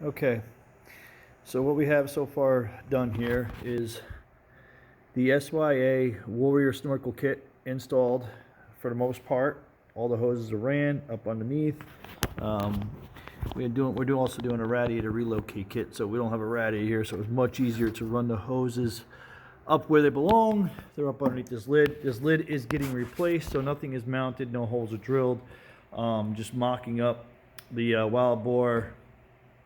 Okay, so what we have so far done here is the SYA Warrior Snorkel Kit installed for the most part. All the hoses are ran up underneath. Um, we're also doing a radiator relocate kit, so we don't have a radiator here, so it's much easier to run the hoses up where they belong. They're up underneath this lid. This lid is getting replaced, so nothing is mounted, no holes are drilled. Just mocking up the wild boar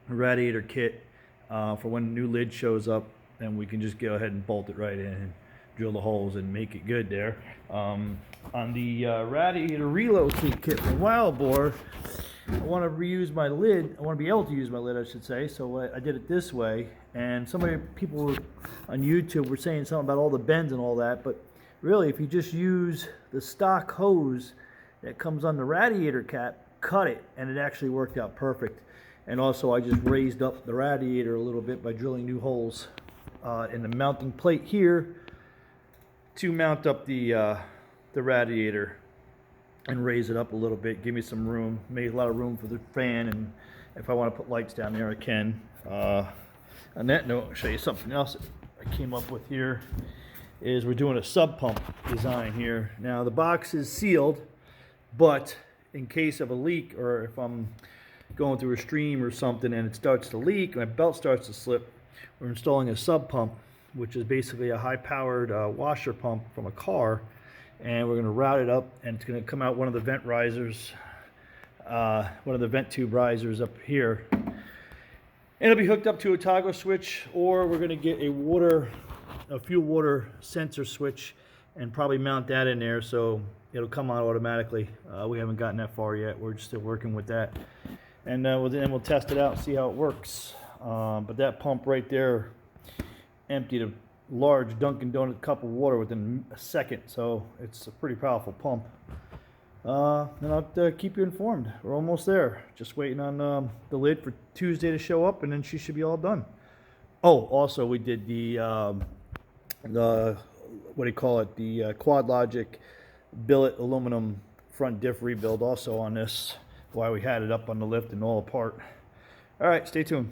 radiator kit for when the new lid shows up, and we can just go ahead and bolt it right in and drill the holes and make it good there. On the radiator relocate kit for wild boar, I want to reuse my lid. I want to be able to use my lid, I should say. So I did it this way. And people on YouTube were saying something about all the bends and all that. But really, if you just use the stock hose that comes on the radiator cap, cut it, and it actually worked out perfect. And also, I just raised up the radiator a little bit by drilling new holes in the mounting plate here to mount up the radiator and raise it up a little bit, give me some room, make a lot of room for the fan, and if I want to put lights down there, I can. On that note, I'll show you something else I came up with here. Is we're doing a sub pump design here. Now the box is sealed, but in case of a leak, or if I'm going through a stream or something and it starts to leak, my belt starts to slip, we're installing a sub pump, which is basically a high-powered washer pump from a car, and we're going to route it up, and it's going to come out one of the vent risers, one of the vent tube risers up here, and it'll be hooked up to a toggle switch, or we're going to get a fuel water sensor switch and probably mount that in there so it'll come on automatically. We haven't gotten that far yet. We're still working with that, and we'll test it out and see how it works. But that pump right there emptied a large Dunkin' Donut cup of water within a second, so it's a pretty powerful pump. And I'll keep you informed. We're almost there. Just waiting on the lid for Tuesday to show up, and then she should be all done. Oh, also we did the what do you call it? The Quad Logic billet aluminum front diff rebuild also on this. Why we had it up on the lift and all apart. All right, stay tuned.